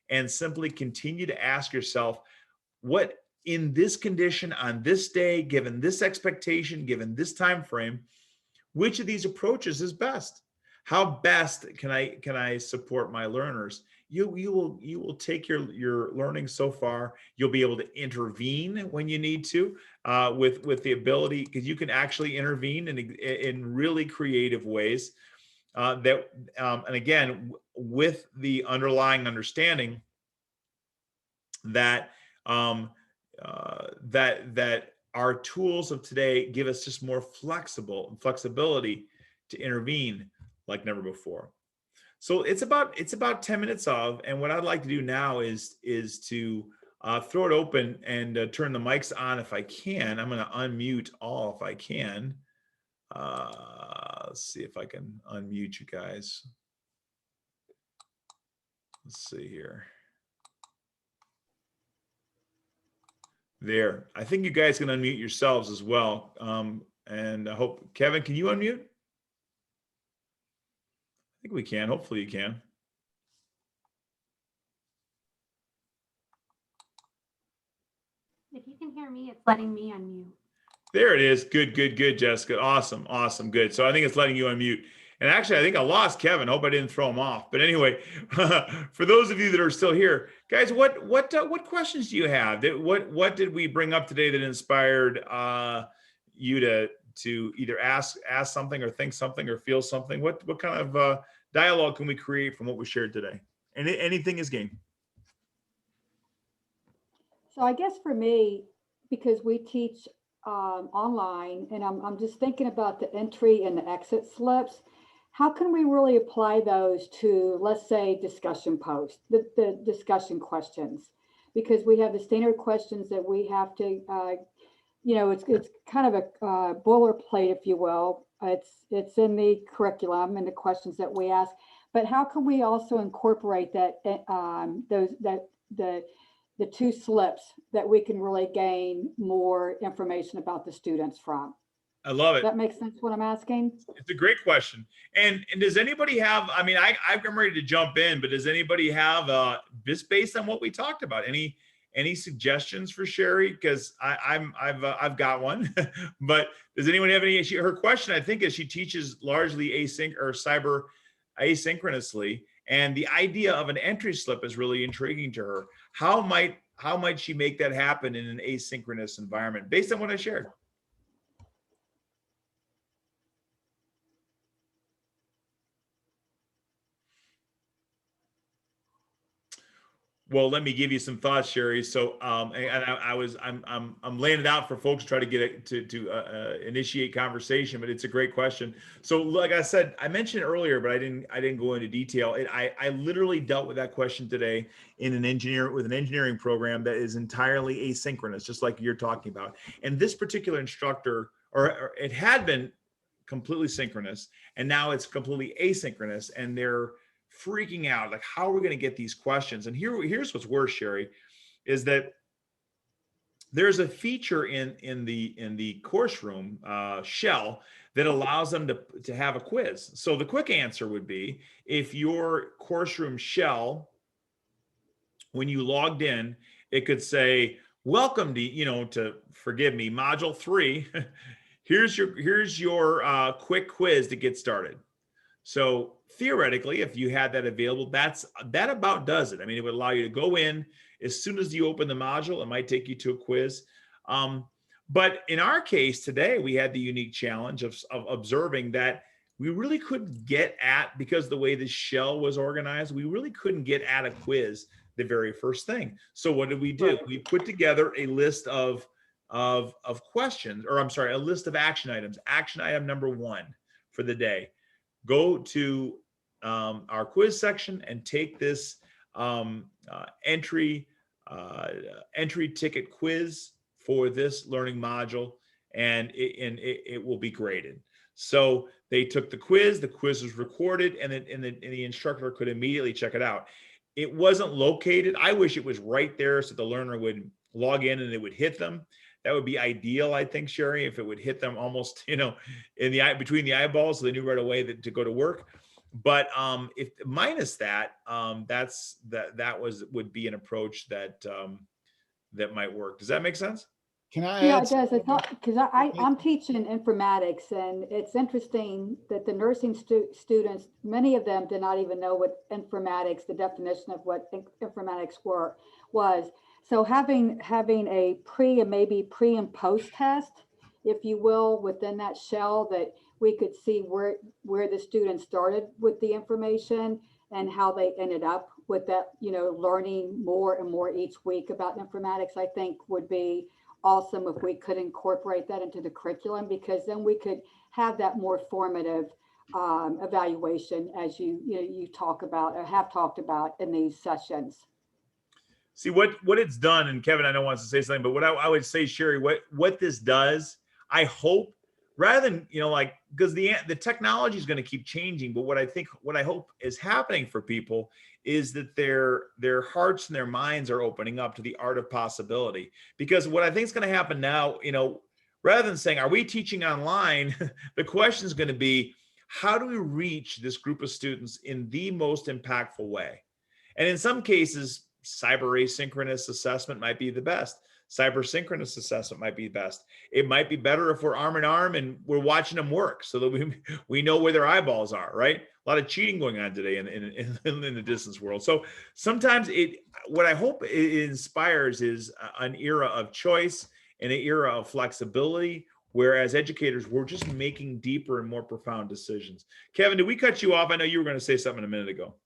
and simply continue to ask yourself, what in this condition, on this day, given this expectation, given this time frame, which of these approaches is best? How best can I support my learners? You will take your learning so far. You'll be able to intervene when you need to, with the ability, because you can actually intervene in really creative ways. And again, with the underlying understanding that that our tools of today give us just more flexibility to intervene like never before. So it's about 10 minutes of, and what I'd like to do now is to throw it open and turn the mics on if I can. I'm going to unmute all if I can. Let's see if I can unmute you guys. Let's see here. There. I think you guys can unmute yourselves as well. And I hope, Kevin, can you unmute? I think we can. Hopefully you can. If you can hear me, it's letting me unmute. There it is. Good, Jessica. Awesome, good. So I think it's letting you unmute. And actually, I think I lost Kevin. Hope I didn't throw him off. But anyway, for those of you that are still here, guys, what questions do you have? What did we bring up today that inspired you to either ask something, or think something, or feel something? What kind of dialogue can we create from what we shared today? And anything is game. So I guess for me, because we teach online, and I'm just thinking about the entry and the exit slips, how can we really apply those to, let's say, discussion posts, the discussion questions? Because we have the standard questions that we have to, it's kind of a boilerplate, if you will. It's in the curriculum and the questions that we ask. But how can we also incorporate that the two slips that we can really gain more information about the students from? I love it. That makes sense what I'm asking? It's a great question. And does anybody have, I mean, I'm ready to jump in, but does anybody have, just based on what we talked about, any suggestions for Sherry? Because I've got one, but does anyone have any? Her question, I think, is she teaches largely cyber asynchronously, and the idea of an entry slip is really intriguing to her. How might she make that happen in an asynchronous environment based on what I shared? Well, let me give you some thoughts, Sherry. So, I'm laying it out for folks to try to get it to initiate conversation, but it's a great question. So, like I said, I mentioned it earlier, but I didn't go into detail. I literally dealt with that question today in an engineering program that is entirely asynchronous, just like you're talking about. And this particular instructor, or it had been completely synchronous, and now it's completely asynchronous, and they're freaking out, like, how are we going to get these questions? And here's what's worse, Sherry, is that there's a feature in the course room shell that allows them to have a quiz. So the quick answer would be, if your course room shell, when you logged in, it could say, welcome to forgive me, module 3. here's your quick quiz to get started. So theoretically, if you had that available, that about does it. I mean, it would allow you to go in as soon as you open the module. It might take you to a quiz. But in our case today, we had the unique challenge of observing that we really couldn't get at, because the way the shell was organized, we really couldn't get at a quiz the very first thing. So what did we do? We put together a list of questions, or I'm sorry, a list of action items. Action item number 1 for the day: go to our quiz section and take this entry ticket quiz for this learning module, and it will be graded. So they took the quiz was recorded, and the instructor could immediately check it out. It wasn't located. I wish it was right there so the learner would log in and it would hit them. That would be ideal, I think, Sherry, if it would hit them almost, in the eye, between the eyeballs, so they knew right away to go to work. But if minus that, would be an approach that might work. Does that make sense? Can I Yeah, add? it does. It's not, because I'm teaching informatics, and it's interesting that the nursing students, many of them did not even know what informatics, the definition of what informatics was. So having a pre and post test, if you will, within that shell, that we could see where the students started with the information and how they ended up with that, learning more and more each week about informatics, I think would be awesome if we could incorporate that into the curriculum, because then we could have that more formative evaluation, as you talk about or have talked about in these sessions. See what it's done, and Kevin, I know wants to say something, but what I would say, Sherry, what this does, I hope, rather than, because the technology is going to keep changing, but what I hope is happening for people is that their hearts and their minds are opening up to the art of possibility. Because what I think is going to happen now, rather than saying, are we teaching online? The question is going to be, how do we reach this group of students in the most impactful way? And in some cases, cyber asynchronous assessment might be the best. Cyber synchronous assessment might be best. It might be better if we're arm in arm and we're watching them work, so that we know where their eyeballs are, right? A lot of cheating going on today in the distance world. So sometimes what I hope it inspires is an era of choice and an era of flexibility, where as educators, we're just making deeper and more profound decisions. Kevin, did we cut you off? I know you were going to say something a minute ago.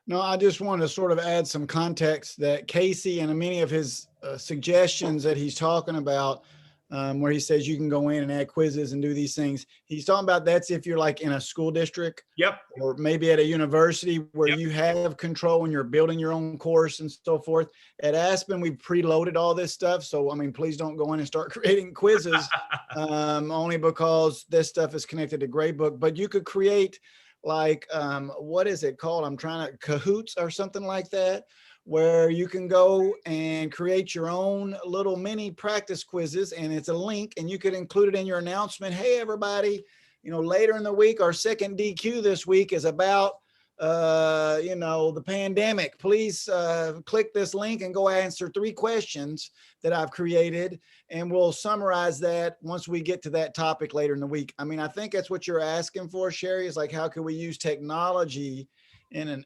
No, I just want to sort of add some context that Casey and many of his suggestions that he's talking about, where he says you can go in and add quizzes and do these things. He's talking about that's if you're like in a school district. Yep. Or maybe at a university where Yep. you have control and you're building your own course and so forth. At Aspen, we preloaded all this stuff. So, I mean, please don't go in and start creating quizzes only because this stuff is connected to Gradebook. But you could create like, what is it called? I'm trying to Kahoots or something like that, where you can go and create your own little mini practice quizzes, and it's a link, and you could include it in your announcement. Hey, everybody, later in the week, our second DQ this week is about, the pandemic. Please click this link and go answer 3 questions that I've created, and we'll summarize that once we get to that topic later in the week. I mean, I think that's what you're asking for, Sherry, is like, how can we use technology in an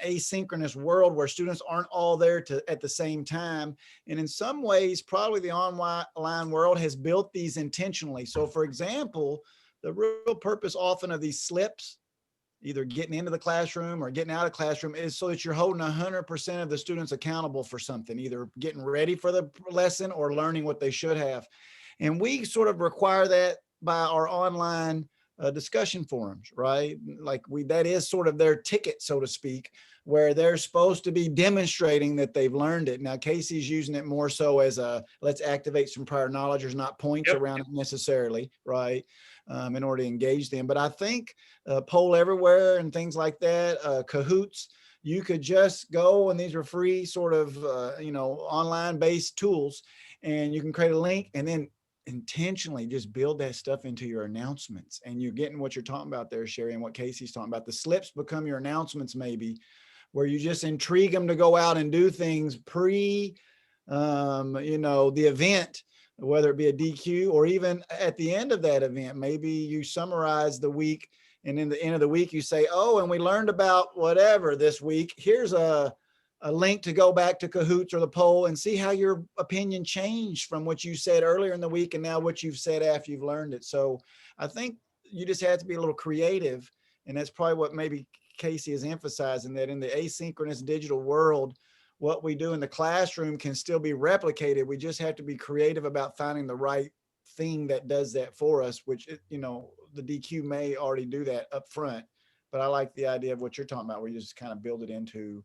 asynchronous world where students aren't all there at the same time? And in some ways, probably the online world has built these intentionally. So for example, the real purpose often of these slips either getting into the classroom or getting out of the classroom, is so that you're holding 100% of the students accountable for something, either getting ready for the lesson or learning what they should have. And we sort of require that by our online discussion forums, right? Like that is sort of their ticket, so to speak, where they're supposed to be demonstrating that they've learned it. Now, Casey's using it more so as a, let's activate some prior knowledge. There's not points around it necessarily, right? In order to engage them. But I think Poll Everywhere and things like that, Kahoots, you could just go, and these are free sort of, online based tools, and you can create a link and then intentionally just build that stuff into your announcements. And you're getting what you're talking about there, Sherry, and what Casey's talking about. The slips become your announcements, maybe, where you just intrigue them to go out and do things pre, the event, whether it be a DQ or even at the end of that event. Maybe you summarize the week, and in the end of the week, you say, oh, and we learned about whatever this week. Here's a link to go back to Kahoots or the poll and see how your opinion changed from what you said earlier in the week and now what you've said after you've learned it. So I think you just have to be a little creative. And that's probably what maybe Casey is emphasizing, that in the asynchronous digital world, what we do in the classroom can still be replicated. We just have to be creative about finding the right thing that does that for us, which, the DQ may already do that up front. But I like the idea of what you're talking about, where you just kind of build it into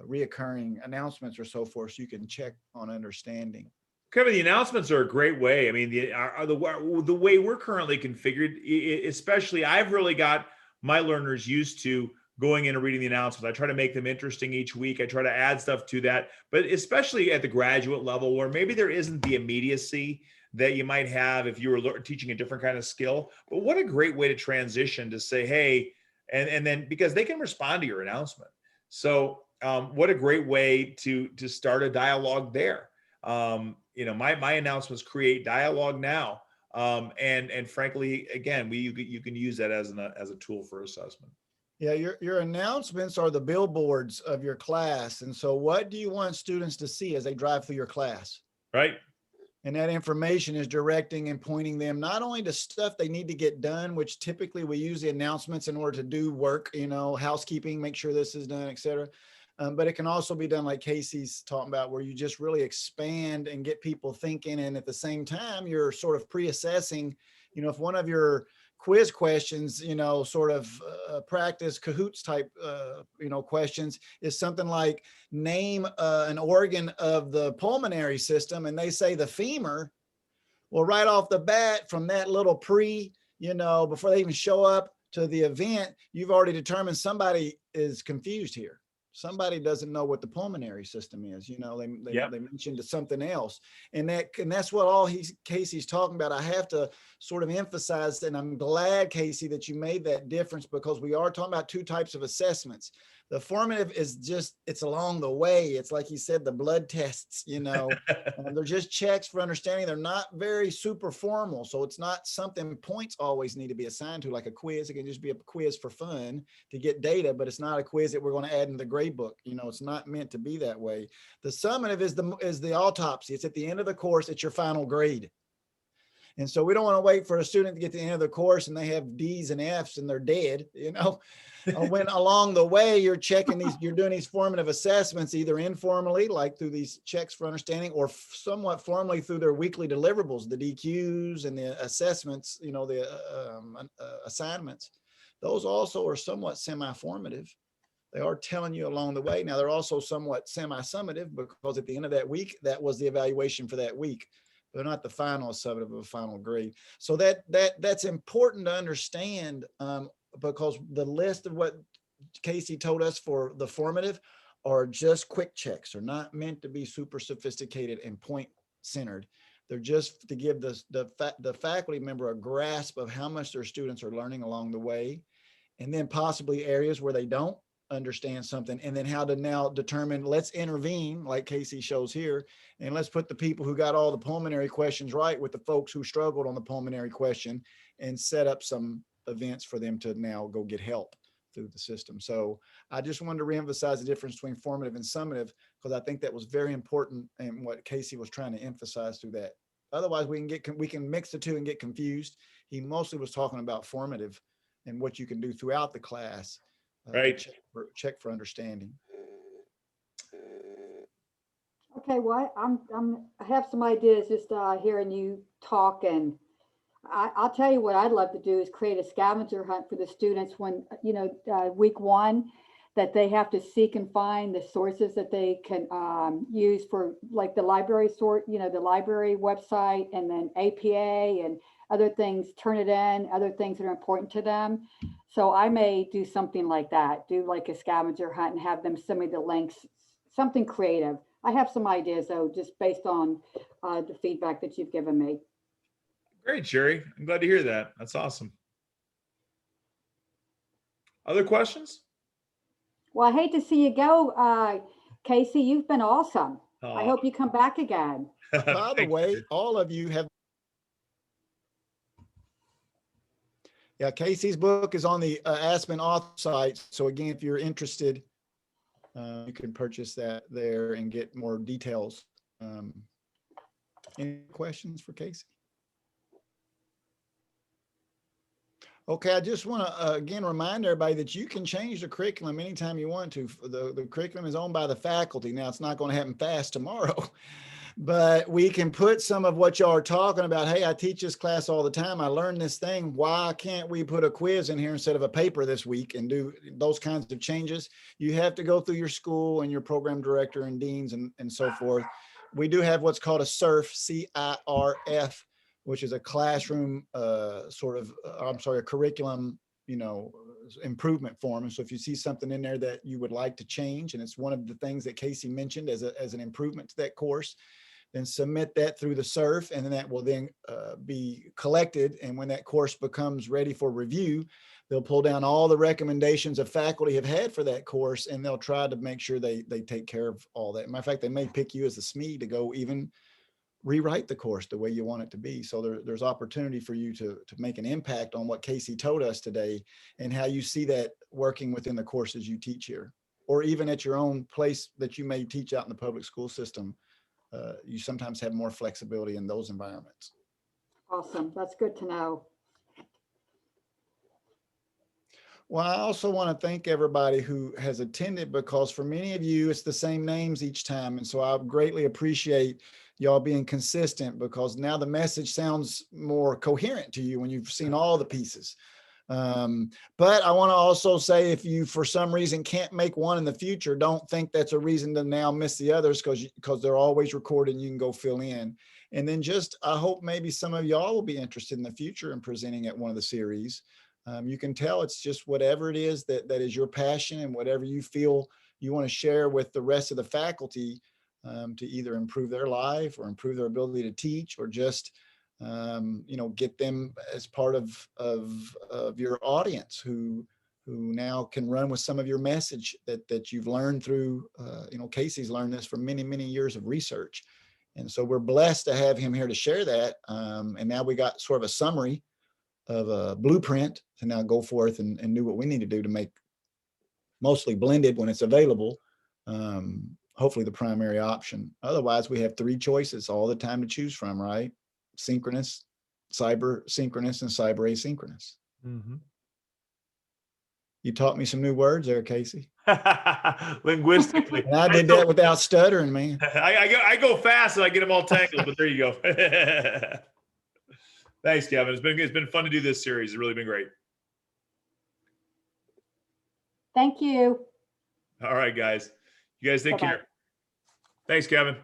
reoccurring announcements or so forth, so you can check on understanding. Kevin, the announcements are a great way. I mean, the way we're currently configured, especially, I've really got my learners used to going in and reading the announcements. I try to make them interesting each week. I try to add stuff to that, but especially at the graduate level, where maybe there isn't the immediacy that you might have if you were teaching a different kind of skill. But what a great way to transition to say, hey, and then, because they can respond to your announcement. So what a great way to start a dialogue there. My announcements create dialogue now. And frankly, again, you can use that as a tool for assessment. Yeah, your announcements are the billboards of your class. And so what do you want students to see as they drive through your class? Right. And that information is directing and pointing them not only to stuff they need to get done, which typically we use the announcements in order to do work, housekeeping, make sure this is done, et cetera. But it can also be done like Casey's talking about, where you just really expand and get people thinking. And at the same time, you're sort of pre-assessing, if one of your quiz questions, sort of practice Kahoots type, questions is something like name an organ of the pulmonary system, and they say the femur. Well, right off the bat, from that little before they even show up to the event, you've already determined somebody is confused here. Somebody doesn't know what the pulmonary system is. They mentioned something else, and that's what Casey's talking about. I have to sort of emphasize, and I'm glad, Casey, that you made that difference, because we are talking about two types of assessments. The formative is just, it's along the way. It's like you said, the blood tests, they're just checks for understanding. They're not very super formal. So it's not something points always need to be assigned to, like a quiz. It can just be a quiz for fun to get data, but it's not a quiz that we're going to add in the grade book. It's not meant to be that way. The summative is the autopsy. It's at the end of the course. It's your final grade. And so we don't want to wait for a student to get to the end of the course and they have D's and F's and they're dead, when along the way you're doing these formative assessments, either informally, like through these checks for understanding, or somewhat formally through their weekly deliverables, the DQs and the assessments, the assignments. Those also are somewhat semi-formative. They are telling you along the way. Now, they're also somewhat semi-summative, because at the end of that week, that was the evaluation for that week. They're not the final summative of a final grade. So that's important to understand, because the list of what Casey told us for the formative are just quick checks. They're not meant to be super sophisticated and point centered. They're just to give the faculty member a grasp of how much their students are learning along the way, and then possibly areas where they don't understand something, and then how to now determine, let's intervene like Casey shows here, and let's put the people who got all the pulmonary questions right with the folks who struggled on the pulmonary question, and set up some events for them to now go get help through the system. So I just wanted to reemphasize the difference between formative and summative, because I think that was very important and what Casey was trying to emphasize through that. Otherwise we can mix the two and get confused. He mostly was talking about formative and what you can do throughout the class. To Right. check for understanding. Okay, well, I have some ideas just hearing you talk, and I'll tell you what I'd love to do is create a scavenger hunt for the students when, week one, that they have to seek and find the sources that they can use for like the library the library website, and then APA and other things, turn it in, other things that are important to them. So I may do something like that, do like a scavenger hunt and have them send me the links, something creative. I have some ideas though, just based on the feedback that you've given me. Great, Sherry. I'm glad to hear that. That's awesome. Other questions? Well, I hate to see you go, Casey. You've been awesome. I Aw. hope you come back again. By the Thanks, way, Sherry. all of you have. Yeah, Casey's book is on the Aspen author site. So again, if you're interested, you can purchase that there and get more details. Any questions for Casey? Okay, I just want to again remind everybody that you can change the curriculum anytime you want to. The curriculum is owned by the faculty. Now, it's not going to happen fast tomorrow, but we can put some of what y'all are talking about. Hey, I teach this class all the time. I learned this thing. Why can't we put a quiz in here instead of a paper this week and do those kinds of changes? You have to go through your school and your program director and deans and so forth. We do have what's called a CIRF, CIRF, which is a classroom a curriculum, improvement form. And so if you see something in there that you would like to change, and it's one of the things that Casey mentioned as an improvement to that course, then submit that through the CIRF, and then that will then be collected. And when that course becomes ready for review, they'll pull down all the recommendations of faculty have had for that course, and they'll try to make sure they take care of all that. Matter of fact, they may pick you as the SME to go even rewrite the course the way you want it to be. So there's opportunity for you to make an impact on what Casey told us today and how you see that working within the courses you teach here, or even at your own place that you may teach out in the public school system. You sometimes have more flexibility in those environments. Awesome. That's good to know. Well, I also want to thank everybody who has attended, because for many of you, it's the same names each time. And so I greatly appreciate y'all being consistent, because now the message sounds more coherent to you when you've seen all the pieces. But I want to also say, if you for some reason can't make one in the future, don't think that's a reason to now miss the others, because they're always recorded and you can go fill in. And then I hope maybe some of y'all will be interested in the future in presenting at one of the series. You can tell it's just whatever it is that is your passion, and whatever you feel you want to share with the rest of the faculty to either improve their life or improve their ability to teach, or just get them as part of your audience who now can run with some of your message that you've learned through. Casey's learned this from many, many years of research. And so we're blessed to have him here to share that. And now we got sort of a summary of a blueprint to now go forth and do what we need to do to make mostly blended when it's available. Hopefully the primary option. Otherwise, we have 3 choices all the time to choose from, right? Synchronous, cyber synchronous, and cyber asynchronous. Mm-hmm. You taught me some new words there, Casey. Linguistically. And I did that without stuttering, man. I go fast and I get them all tangled, but there you go. Thanks, Kevin. It's been fun to do this series. It's really been great. Thank you. All right, guys. You guys take Bye-bye. care. Thanks, Kevin.